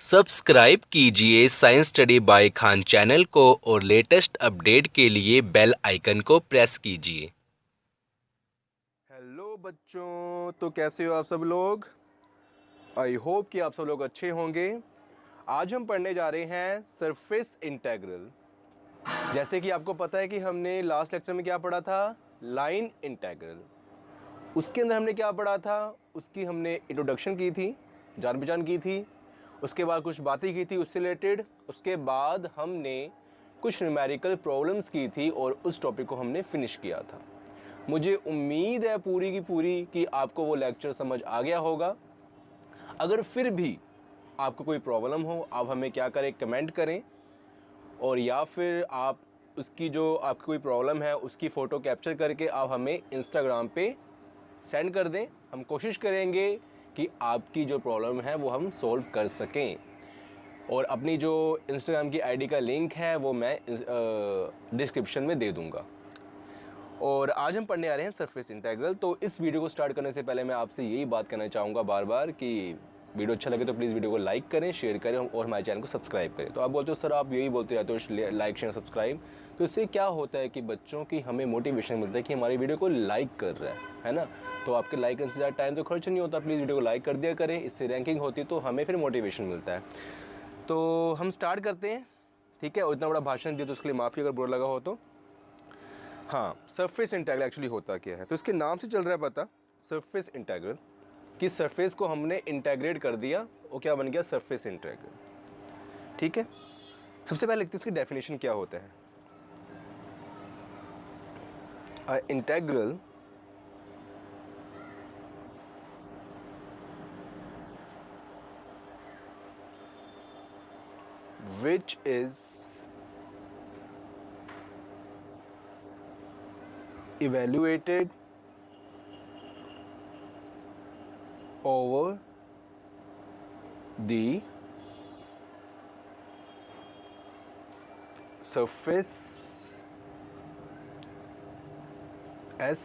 Subscribe कीजिए science study bye Khan channel को और लेटेस्ट अपडेट के लिए बेल आइकन को प्रेस कीजिए। हेलो बच्चों, तो कैसे हो आप सब लोग। आई होप कि आप सब लोग अच्छे होंगे। आज हम पढ़ने जा रहे हैं सरफेस इंटीग्रल। जैसे कि आपको पता है कि हमने लास्ट लेक्चर में क्या पढ़ा था, लाइन इंटीग्रल। उसके अंदर हमने क्या पढ़ा था, उसकी हमने इंट्रोडक्शन की थी, जान पहचान की थी। उसके बाद कुछ बातें की थी उससे रिलेटेड। उसके बाद हमने कुछ न्यूमेरिकल प्रॉब्लम्स की थी और उस टॉपिक को हमने फिनिश किया था। मुझे उम्मीद है पूरी की पूरी कि आपको वो लेक्चर समझ आ गया होगा। अगर फिर भी आपको कोई प्रॉब्लम हो, आप हमें क्या करें, कमेंट करें, और या फिर आप उसकी जो आपकी कोई प्रॉब्लम है उसकी फ़ोटो कैप्चर करके आप हमें इंस्टाग्राम पे सेंड कर दें। हम कोशिश करेंगे कि आपकी जो प्रॉब्लम है वो हम सॉल्व कर सकें। और अपनी जो इंस्टाग्राम की आईडी का लिंक है वो मैं डिस्क्रिप्शन में दे दूंगा। और आज हम पढ़ने आ रहे हैं सरफेस इंटीग्रल। तो इस वीडियो को स्टार्ट करने से पहले मैं आपसे यही बात करना चाहूँगा बार बार कि वीडियो अच्छा लगे तो प्लीज़ वीडियो को लाइक करें, शेयर करें और हमारे चैनल को सब्सक्राइब करें। तो आप बोलते हो सर आप यही बोलते रहते हो लाइक शेयर सब्सक्राइब, तो इससे क्या होता है कि बच्चों की हमें मोटिवेशन मिलता है कि हमारी वीडियो को लाइक कर रहा है ना। तो आपके लाइक करने से ज़्यादा टाइम तो खर्च नहीं होता, प्लीज़ वीडियो को लाइक कर दिया करें, इससे रैंकिंग होती है तो हमें फिर मोटिवेशन मिलता है। तो हम स्टार्ट करते हैं, ठीक है। और इतना बड़ा भाषण दिया तो उसके लिए माफ़ी अगर बुरा लगा हो तो। हाँ, सरफेस इंटीग्रल एक्चुअली होता क्या है, तो इसके नाम से चल रहा है पता, सरफेस इंटीग्रल। कि सरफेस को हमने इंटीग्रेट कर दिया, वो क्या बन गया, सरफेस इंटीग्रल। ठीक है, सबसे पहले लिखते हैं इसकी डेफिनेशन क्या होता है। Integral which is evaluated over the surface S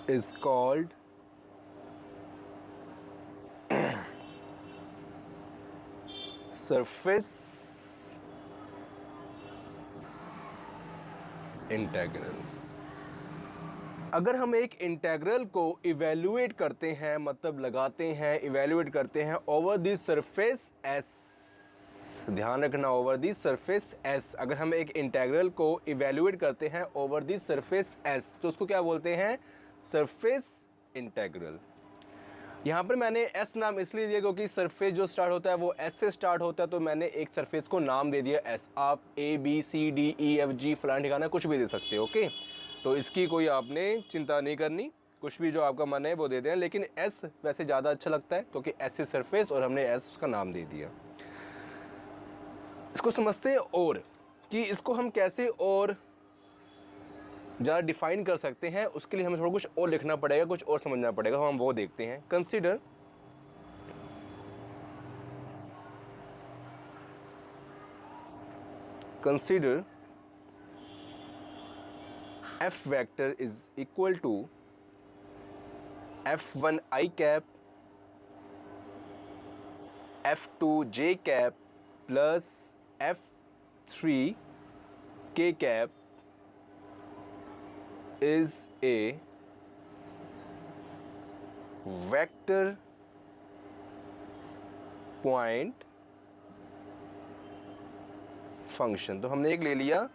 is called surface integral. अगर हम एक इंटीग्रल को इवेल्युएट करते हैं, मतलब लगाते हैं, इवेल्युएट करते हैं ओवर द सरफेस एस, ध्यान रखना, ओवर द सरफेस एस। अगर हम एक इंटीग्रल को इवेल्युएट करते हैं ओवर द सरफेस एस तो उसको क्या बोलते हैं, सरफेस इंटीग्रल। यहाँ पर मैंने एस नाम इसलिए दिया क्योंकि सरफेस जो स्टार्ट होता है वो एस से स्टार्ट होता है, तो मैंने एक सरफेस को नाम दे दिया एस। आप A B C D E F G फलाना ठिकाना कुछ भी दे सकते हो, ओके। तो इसकी कोई आपने चिंता नहीं करनी, कुछ भी जो आपका मन है वो दे दें, लेकिन एस वैसे ज़्यादा अच्छा लगता है क्योंकि एस से सरफेस और हमने एस उसका नाम दे दिया। इसको समझते हैं और कि इसको हम कैसे और ज़्यादा डिफाइन कर सकते हैं, उसके लिए हमें थोड़ा कुछ और लिखना पड़ेगा, कुछ और समझना पड़ेगा, हम वो देखते हैं। Consider f vector is equal to f1 i cap f2 j cap plus f3 k cap is a vector point function. तो हमने एक ले लिया,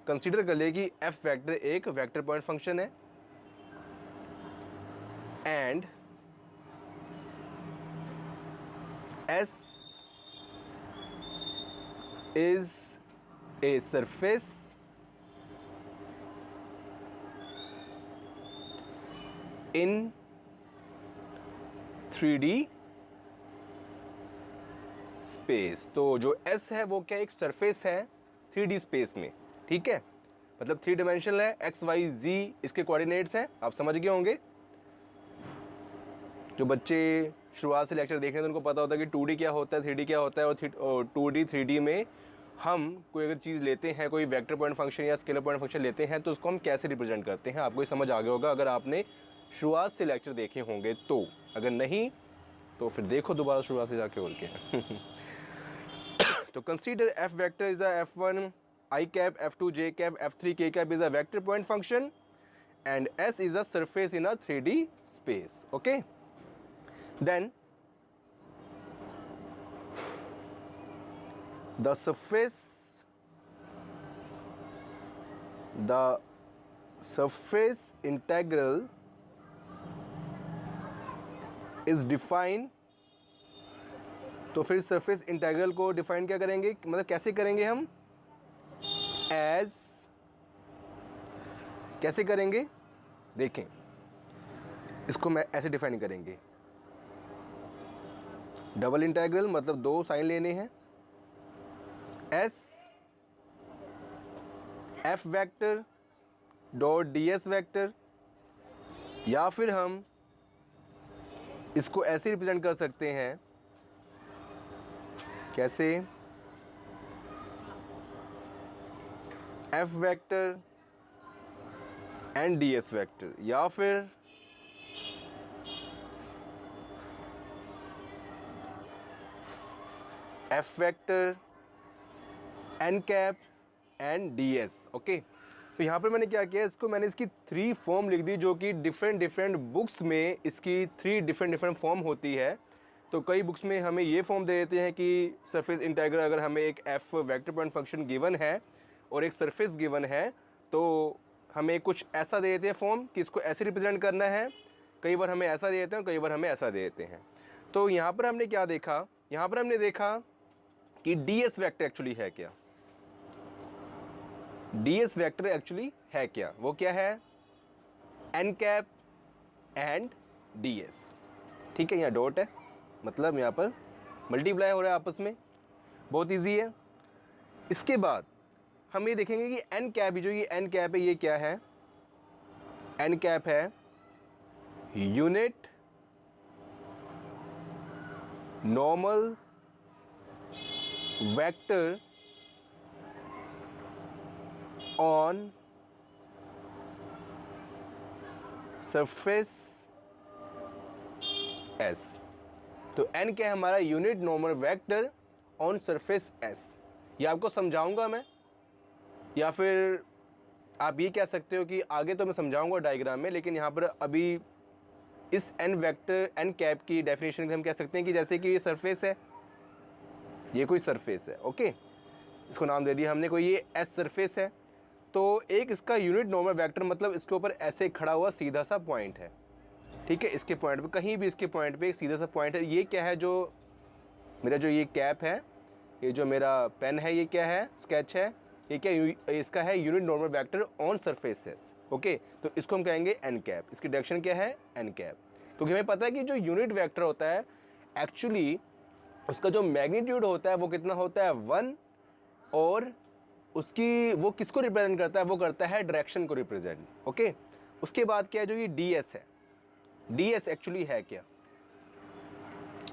कंसीडर कर लिया कि f वेक्टर एक वेक्टर पॉइंट फंक्शन है and s is a surface in 3D space. तो जो S है वो क्या, एक सरफेस है 3D स्पेस में, ठीक है। मतलब 3 डायमेंशनल है, एक्स वाई जी इसके कोऑर्डिनेट्स हैं, आप समझ गए होंगे। जो बच्चे शुरुआत से लेक्चर देख रहे हैं तो उनको पता होता है कि 2D क्या होता है, 3D क्या होता है, और 2D 3D में हम कोई अगर चीज़ लेते हैं, कोई वेक्टर पॉइंट फंक्शन या स्केलर पॉइंट फंक्शन लेते हैं तो उसको हम कैसे रिप्रेजेंट करते हैं, आपको समझ आ गया होगा अगर आपने शुरुआत से लेक्चर देखे होंगे तो। अगर नहीं तो फिर देखो दोबारा शुरुआत से जाके और क्या तो consider F vector is a f1 I cap, f2 j cap, f3 k cap is a vector point function and S is a surface in a 3D space. Okay, then the surface integral is defined. तो फिर surface integral को define क्या करेंगे, मतलब कैसे करेंगे हम, as कैसे करेंगे देखें, इसको मैं ऐसे डिफाइन करेंगे, डबल इंटीग्रल मतलब दो साइन लेने हैं, S F vector dot D S vector, या फिर हम इसको ऐसे रिप्रेजेंट कर सकते हैं, कैसे, F vector and D S vector, या फिर F vector N cap and D S. Okay, तो यहाँ पर मैंने क्या किया, इसको मैंने इसकी 3 फॉर्म लिख दी, जो कि डिफरेंट बुक्स में इसकी 3 डिफरेंट फॉर्म होती है. तो कई बुक्स में हमें ये फॉर्म दे देते हैं कि सरफेस इंटीग्रल, अगर हमें एक F vector point function given है और एक सरफेस गिवन है, तो हमें कुछ ऐसा दे देते हैं फॉर्म कि इसको ऐसे रिप्रेजेंट करना है. कई बार हमें ऐसा दे देते हैं, कई बार हमें ऐसा दे देते हैं. तो यहाँ पर हमने क्या देखा, यहाँ पर हमने देखा कि डी एस वेक्टर एक्चुअली है क्या, डी एस वेक्टर एक्चुअली है क्या, वो क्या है, N cap and D S. ठीक है, यहाँ डॉट है, मतलब यहाँ पर मल्टीप्लाई हो रहा है आपस में, बहुत इजी है. इसके बाद हम ये देखेंगे कि एन कैप, जो ये एन कैप है ये क्या है, एन कैप है unit normal vector on surface S. तो n क्या है हमारा, unit normal vector on surface s. ये आपको समझाऊंगा मैं, या फिर आप ये कह सकते हो कि आगे तो मैं समझाऊंगा डायग्राम में, लेकिन यहाँ पर अभी इस n वेक्टर n कैप की डेफिनेशन हम कह सकते हैं कि जैसे कि ये सरफेस है, ये कोई सरफेस है. ओके, इसको नाम दे दिया हमने, कोई ये s सरफेस है, तो एक इसका यूनिट नॉर्मल वेक्टर मतलब इसके ऊपर ऐसे खड़ा हुआ सीधा सा पॉइंट है. ठीक है, इसके पॉइंट पे, कहीं भी इसके पॉइंट पे एक सीधा सा पॉइंट है. ये क्या है, जो मेरा जो ये कैप है, ये जो मेरा पेन है, ये क्या है, स्केच है, ये क्या, इसका है unit normal vector on surfaces. Okay, तो इसको हम कहेंगे एन कैप. इसकी डायरेक्शन क्या है, एन कैप, क्योंकि हमें पता है कि जो यूनिट वेक्टर होता है एक्चुअली उसका जो मैग्नीट्यूड होता है वो कितना होता है, 1, और उसकी वो किसको रिप्रेजेंट करता है, वो करता है डायरेक्शन को रिप्रेजेंट. ओके, उसके बाद क्या है, जो ये डी एस है, डी एस एक्चुअली है क्या,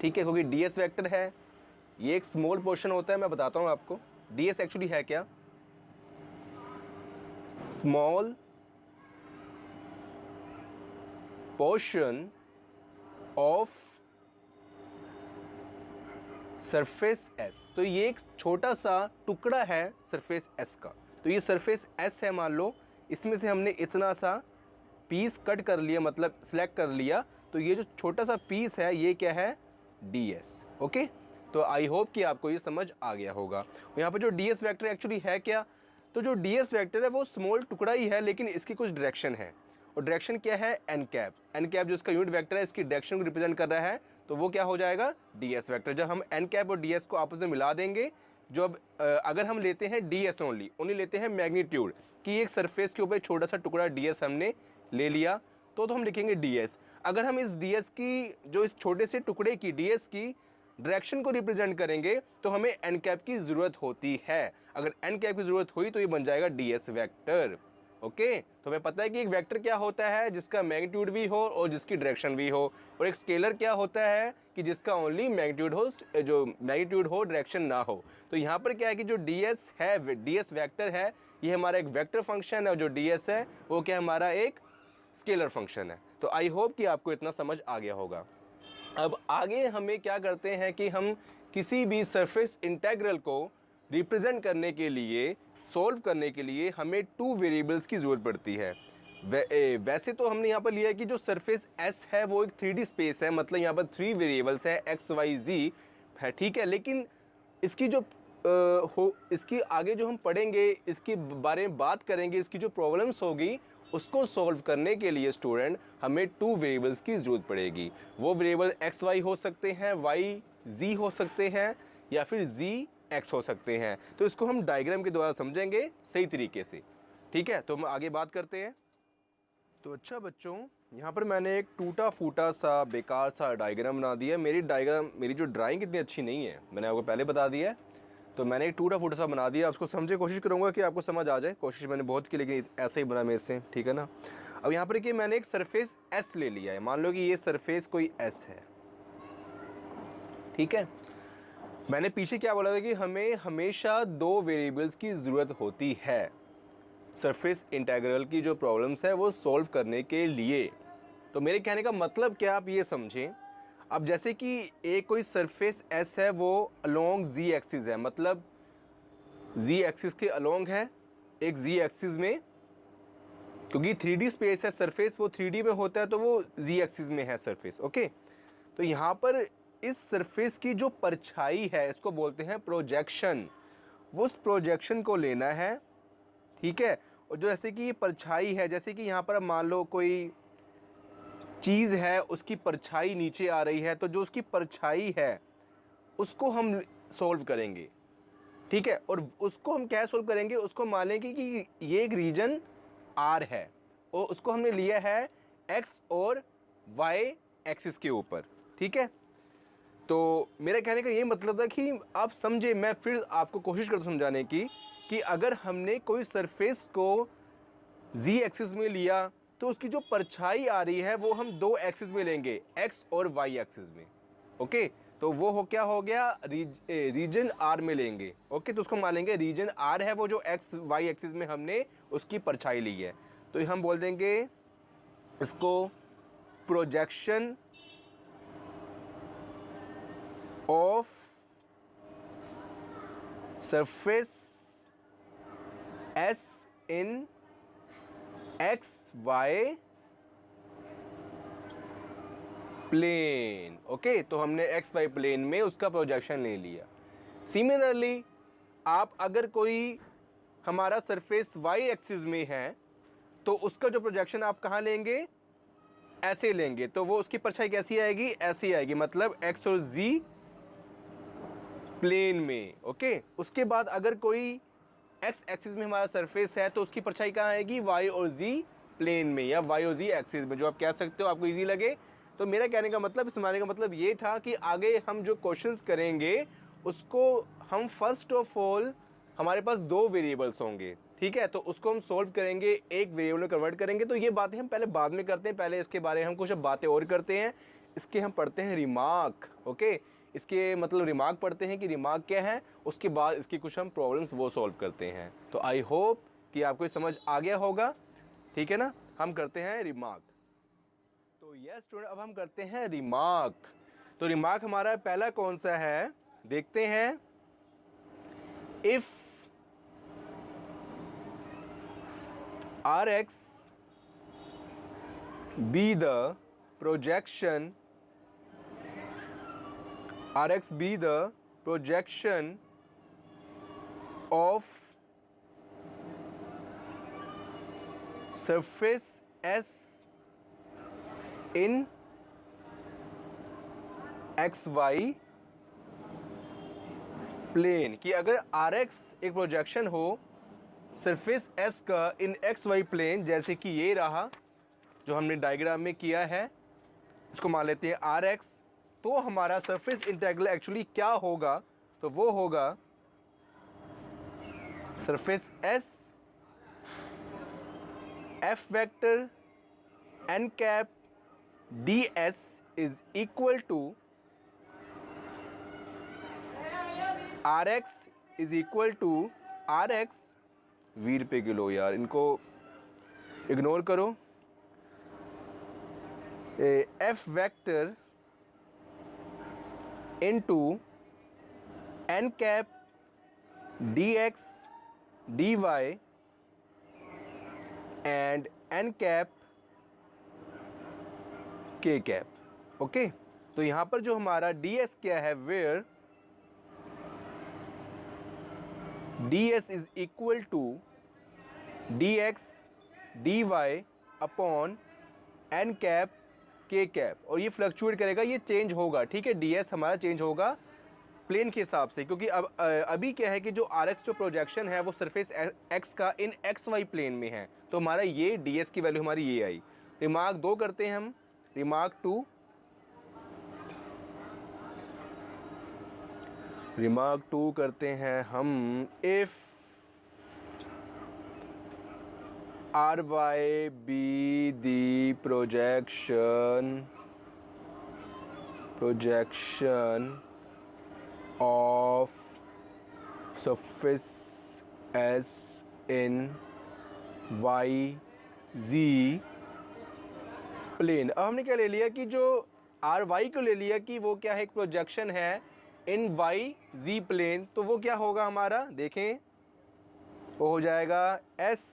ठीक है, क्योंकि डी एस वेक्टर है, ये एक स्मॉल पोर्शन होता है, मैं बताता हूँ आपको डी एस एक्चुअली है क्या, small portion of surface S. तो ये एक छोटा सा टुकड़ा है सरफेस एस का. तो ये सरफेस एस है, मान लो इसमें से हमने इतना सा पीस कट कर लिया, मतलब सिलेक्ट कर लिया, तो ये जो छोटा सा पीस है ये क्या है, डी एस. ओके, तो आई होप कि आपको ये समझ आ गया होगा. यहाँ पर जो डी एस वैक्टर एक्चुअली है क्या, तो जो डी एस वैक्टर है वो स्मॉल टुकड़ा ही है, लेकिन इसकी कुछ डायरेक्शन है, और डायरेक्शन क्या है, एन कैप. एन कैप जो इसका यूनिट वेक्टर है, इसकी डायरेक्शन को रिप्रेजेंट कर रहा है, तो वो क्या हो जाएगा, डी एस वैक्टर. जब हम एन कैप और डी एस को आपस में मिला देंगे, जो अब अगर हम लेते हैं डी एस ओनली लेते हैं मैग्नीट्यूड, कि एक सरफेस के ऊपर छोटा सा टुकड़ा डी एस हमने ले लिया, तो हम लिखेंगे डी एस. अगर हम इस डी एस की, जो इस छोटे से टुकड़े की डी एस की डायरेक्शन को रिप्रेजेंट करेंगे, तो हमें एन कैप की ज़रूरत होती है. अगर एन कैप की ज़रूरत हुई तो ये बन जाएगा डी एस वैक्टर. ओके, तो हमें पता है कि एक वेक्टर क्या होता है, जिसका मैग्नीट्यूड भी हो और जिसकी डायरेक्शन भी हो, और एक स्केलर क्या होता है कि जिसका ओनली मैग्नीट्यूड हो, जो मैग्नीट्यूड हो, डायरेक्शन ना हो. तो यहाँ पर क्या है कि जो डी एस है, डी एस वैक्टर है, ये हमारा एक वेक्टर फंक्शन है, और जो डी एस है वो क्या हमारा एक स्केलर फंक्शन है. तो आई होप कि आपको इतना समझ आ गया होगा. अब आगे हमें क्या करते हैं कि हम किसी भी सरफेस इंटेग्रल को रिप्रेजेंट करने के लिए, सॉल्व करने के लिए हमें टू वेरिएबल्स की ज़रूरत पड़ती है। वैसे तो हमने यहाँ पर लिया है कि जो सरफेस एस है वो एक 3D स्पेस है, मतलब यहाँ पर 3 वेरिएबल्स है एक्स वाई जी है, ठीक है। लेकिन इसकी जो इसकी आगे जो हम पढ़ेंगे, इसके बारे में बात करेंगे, इसकी जो प्रॉब्लम्स होगी उसको सॉल्व करने के लिए स्टूडेंट हमें टू वेरिएबल्स की ज़रूरत पड़ेगी। वो वेरिएबल एक्स वाई हो सकते हैं, वाई जी हो सकते हैं, या फिर जी एक्स हो सकते हैं। तो इसको हम डायग्राम के द्वारा समझेंगे सही तरीके से, ठीक है। तो हम आगे बात करते हैं। तो अच्छा बच्चों, यहाँ पर मैंने एक टूटा फूटा सा बेकार सा डायग्राम बना दिया। मेरी जो ड्राइंग इतनी अच्छी नहीं है, मैंने आपको पहले बता दिया है। तो मैंने एक टूटा फूटा सा बना दिया, उसको समझे, कोशिश करूँगा कि आपको समझ आ जाए। कोशिश मैंने बहुत की, लेकिन ऐसे ही बना मेरे से, ठीक है ना। अब यहाँ पर कि मैंने एक सरफेस एस ले लिया है, मान लो कि ये सरफेस कोई एस है, ठीक है। मैंने पीछे क्या बोला था कि हमें हमेशा दो वेरिएबल्स की ज़रूरत होती है सरफेस इंटीग्रल की जो प्रॉब्लम्स है वो सॉल्व करने के लिए। तो मेरे कहने का मतलब क्या, आप ये समझें। अब जैसे कि एक कोई सरफेस एस है, वो अलोंग जी एक्सिस है, मतलब जी एक्सिस के अलोंग है, एक जी एक्सिस में, क्योंकि 3D स्पेस है, सरफेस वो 3D में होता है, तो वो जी एक्सिस में है सरफेस, ओके। तो यहाँ पर इस सरफेस की जो परछाई है, इसको बोलते हैं प्रोजेक्शन। वो उस प्रोजेक्शन को लेना है, ठीक है। और जो जैसे कि ये परछाई है, जैसे कि यहाँ पर मान लो कोई चीज़ है, उसकी परछाई नीचे आ रही है, तो जो उसकी परछाई है उसको हम सॉल्व करेंगे, ठीक है। और उसको हम क्या सॉल्व करेंगे, उसको मान लेंगे कि ये एक रीजन आर है, और उसको हमने लिया है एक्स और वाई एक्सिस के ऊपर, ठीक है। तो मेरा कहने का ये मतलब था कि आप समझे, मैं फिर आपको कोशिश करता हूँ समझाने की, कि अगर हमने कोई सरफेस को जी एक्सिस में लिया तो उसकी जो परछाई आ रही है वो हम दो एक्सिस में लेंगे, एक्स और वाई एक्सिस में, ओके। तो वो क्या हो गया, रीजन आर में लेंगे, ओके। तो उसको मान लेंगे रीजन आर है वो जो एक्स वाई एक्सिस में हमने उसकी परछाई ली है। तो हम बोल देंगे इसको projection of surface S in X Y plane, okay. तो हमने एक्स वाई प्लेन में उसका प्रोजेक्शन ले लिया। सिमिलरली आप अगर कोई हमारा सरफेस वाई एक्सिस में है, तो उसका जो प्रोजेक्शन आप कहाँ लेंगे, ऐसे लेंगे, तो वो उसकी परछाई कैसी आएगी, ऐसी आएगी, मतलब एक्स और जी प्लेन में, ओके। उसके बाद अगर कोई एक्स एक्सिस में हमारा सरफेस है, तो उसकी परछाई कहाँ आएगी, वाई और जी प्लेन में, या वाई और जी एक्सिस में, जो आप कह सकते हो, आपको इजी लगे। तो मेरा कहने का मतलब, समझाने का मतलब ये था कि आगे हम जो क्वेश्चंस करेंगे उसको हम फर्स्ट ऑफ ऑल, हमारे पास दो वेरिएबल्स होंगे, ठीक है। तो उसको हम सॉल्व करेंगे, एक वेरिएबल में कन्वर्ट करेंगे। तो ये बातें हम पहले बाद में करते हैं, पहले इसके बारे में हम कुछ बातें और करते हैं। इसके हम पढ़ते हैं रिमार्क, ओके। इसके मतलब रिमार्क पढ़ते हैं कि रिमार्क क्या है, उसके बाद इसकी कुछ हम प्रॉब्लम्स वो सॉल्व करते हैं। तो आई होप कि आपको समझ आ गया होगा, ठीक है ना। हम करते हैं रिमार्क। तो यस स्टूडेंट, अब हम करते हैं रिमार्क। तो रिमार्क हमारा पहला कौन सा है, देखते हैं। If R X be the projection, Rx be the projection of surface S in XY plane, कि अगर Rx एक प्रोजेक्शन हो सरफेस S का इन XY प्लेन, जैसे कि ये रहा जो हमने डायग्राम में किया है, इसको मान लेते हैं Rx, तो हमारा सरफेस इंटीग्रल एक्चुअली क्या होगा, तो वो होगा surface S F vector n cap ds is equal to Rx is equal to Rx, 20 रुपये किलो, यार इनको इग्नोर करो। F vector into n cap dx dy and n cap k cap। Okay, तो यहाँ पर जो हमारा ds क्या है, where ds is equal to dx dy upon n cap k cap, और ये फ्लक्चुएट करेगा, ये चेंज होगा, ठीक है। ds हमारा चेंज होगा प्लेन के हिसाब से, क्योंकि अब अभी क्या है कि जो rx जो प्रोजेक्शन है वो सरफेस x का इन xy प्लेन में है, तो हमारा ये ds की वैल्यू हमारी ये आई। रिमार्क 2 करते हैं हम। रिमार्क 2 करते हैं हम। If ry be the projection of surface S in YZ plane. अब हमने क्या ले लिया कि जो ry को ले लिया कि वो क्या है, एक प्रोजेक्शन है इन YZ प्लेन, तो वो क्या होगा हमारा, देखें, वो हो जाएगा S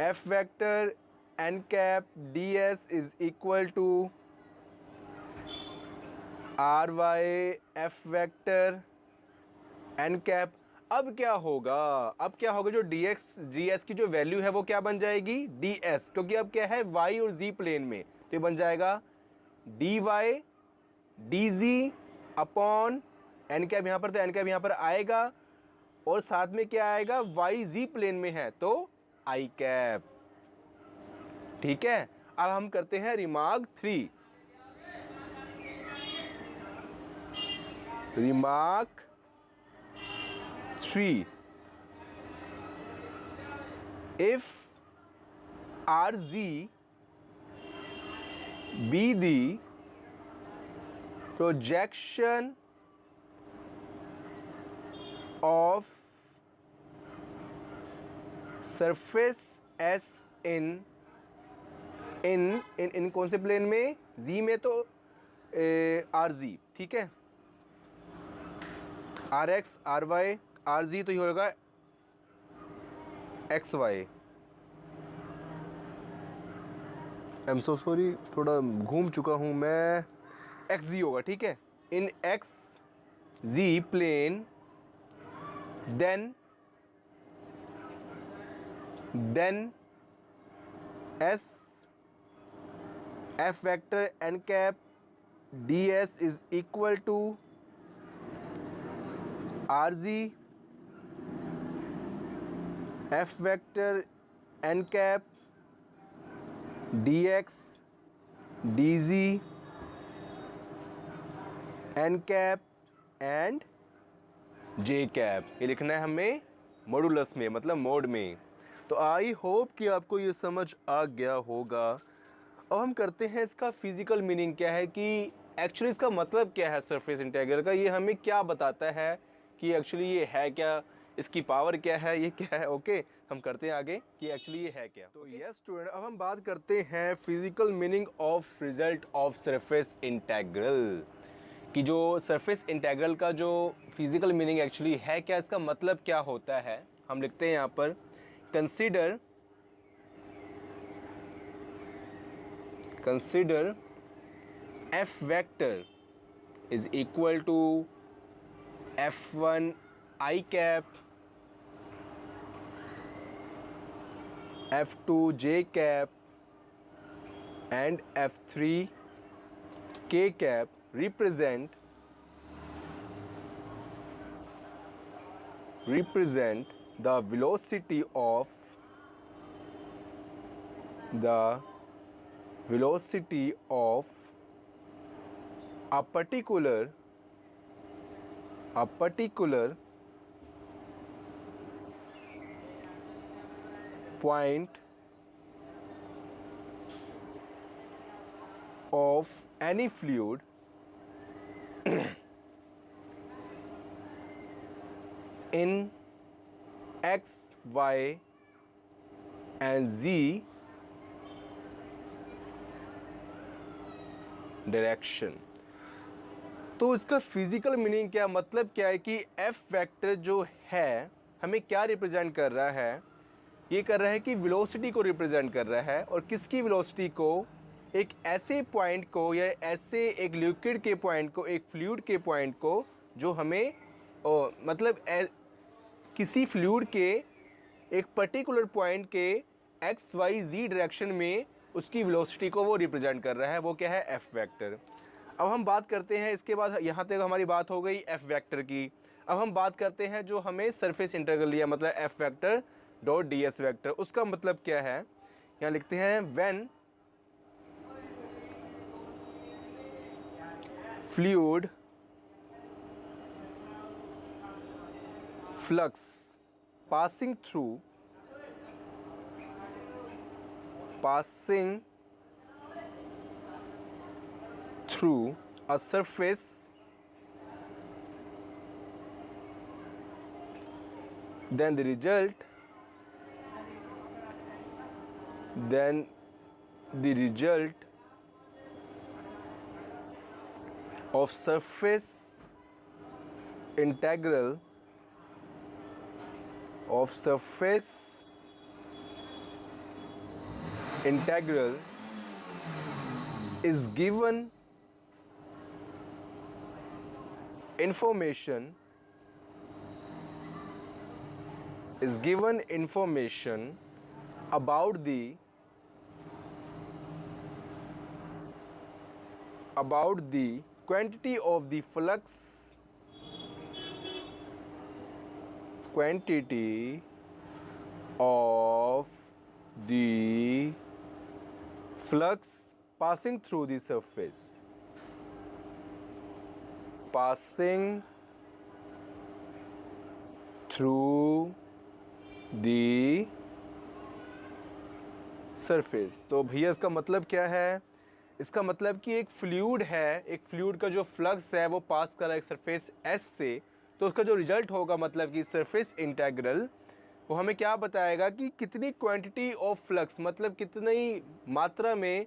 F vector n cap ds is equal to ry F vector n cap. अब क्या होगा, जो ds की जो वैल्यू है वो क्या बन जाएगी, ds, क्योंकि अब क्या है y और z प्लेन में, तो ये बन जाएगा dy dz upon n cap, यहाँ पर तो n कैप यहाँ पर आएगा, और साथ में क्या आएगा, y z प्लेन में है तो आई कैप, ठीक है। अब हम करते हैं remark 3। Remark 3, if RZ be the projection of surface S इन कौन से प्लेन में, Z में, तो RZ, ठीक है, RX RY RZ, तो ये होगा XY। I am so sorry, थोड़ा घूम चुका हूँ मैं, XZ होगा, ठीक है, in XZ plane, then S F vector n cap ds is equal to RZ F vector n cap dx dz n cap and j cap। ये लिखना है हमें मॉडुलस में, मतलब मोड में। तो आई होप कि आपको ये समझ आ गया होगा। अब हम करते हैं इसका फिजिकल मीनिंग क्या है, कि एक्चुअली इसका मतलब क्या है सरफेस इंटीग्रल का, ये हमें क्या बताता है कि एक्चुअली ये है क्या, इसकी पावर क्या है, ये क्या है। ओके, हम करते हैं आगे कि एक्चुअली ये है क्या। तो यस स्टूडेंट, अब हम बात करते हैं physical meaning of result of surface integral, कि जो सरफेस इंटीग्रल का जो फिजिकल मीनिंग एक्चुअली है क्या, इसका मतलब क्या होता है। हम लिखते हैं यहाँ पर, consider f vector is equal to f1 I cap, f2 j cap and f3 k cap represent the velocity of a particular point of any fluid in x, y and z direction. तो इसका physical meaning क्या, मतलब क्या है कि F vector जो है हमें क्या रिप्रेजेंट कर रहा है, ये कर रहा है कि वेलोसिटी को रिप्रेजेंट कर रहा है। और किसकी वेलोसिटी को, एक ऐसे पॉइंट को या ऐसे एक लिक्विड के पॉइंट को, एक फ्लूइड के पॉइंट को जो हमें मतलब किसी फ्लूइड के एक पर्टिकुलर पॉइंट के एक्स वाई जी डायरेक्शन में उसकी वेलोसिटी को वो रिप्रेजेंट कर रहा है, वो क्या है, एफ वेक्टर। अब हम बात करते हैं, इसके बाद यहाँ तक हमारी बात हो गई एफ वेक्टर की। अब हम बात करते हैं जो हमें सरफेस इंटीग्रल लिया, मतलब F vector dot D S vector, उसका मतलब क्या है। यहाँ लिखते हैं when fluid flux passing through a surface, then the result of surface integral is given information about the quantity of the flux, passing through the surface, तो भैया इसका मतलब क्या है, इसका मतलब कि एक फ्लूइड है, एक फ्लूइड का जो फ्लक्स है वो पास कर रहा है एक सरफेस एस से, तो उसका जो रिजल्ट होगा, मतलब कि सरफेस इंटीग्रल, वो हमें क्या बताएगा कि कितनी क्वांटिटी ऑफ फ्लक्स, मतलब कितनी मात्रा में,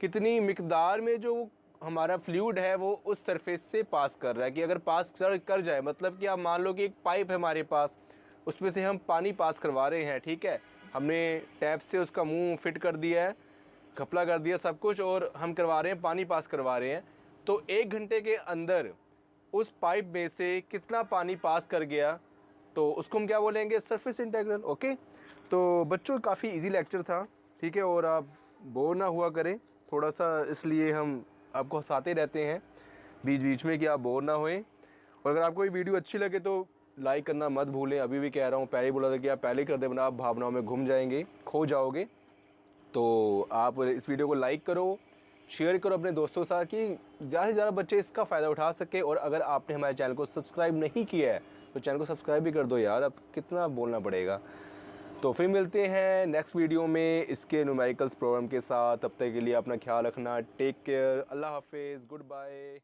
कितनी मिकदार में जो हमारा फ्लूइड है वो उस सरफेस से पास कर रहा है। कि अगर पास कर जाए, मतलब कि आप मान लो कि एक पाइप है हमारे पास, उसमें से हम पानी पास करवा रहे हैं, ठीक है, हमने टैप से उसका मुंह फिट कर दिया है, घपला कर दिया सब कुछ, और हम करवा रहे हैं, पानी पास करवा रहे हैं। तो 1 घंटे के अंदर उस पाइप में से कितना पानी पास कर गया, तो उसको हम क्या बोलेंगे, सरफेस इंटीग्रल। ओके, तो बच्चों काफ़ी इजी लेक्चर था, ठीक है, और आप बोर ना हुआ करें थोड़ा सा, इसलिए हम आपको हंसाते रहते हैं बीच बीच में कि आप बोर ना होएं। और अगर आपको ये वीडियो अच्छी लगे तो लाइक करना मत भूलें। अभी भी कह रहा हूँ, पहले ही बोला था कि आप पहले ही कर दें, वरना आप भावनाओं में घूम जाएंगे, खो जाओगे। तो आप इस वीडियो को लाइक करो, शेयर करो अपने दोस्तों के साथ, कि ज़्यादा से ज़्यादा बच्चे इसका फ़ायदा उठा सके। और अगर आपने हमारे चैनल को सब्सक्राइब नहीं किया है तो चैनल को सब्सक्राइब भी कर दो यार, अब कितना बोलना पड़ेगा। तो फिर मिलते हैं नेक्स्ट वीडियो में इसके न्यूमेरिकल्स प्रॉब्लम के साथ। तब तक के लिए अपना ख्याल रखना, टेक केयर, अल्लाह हाफिज़, गुड बाय।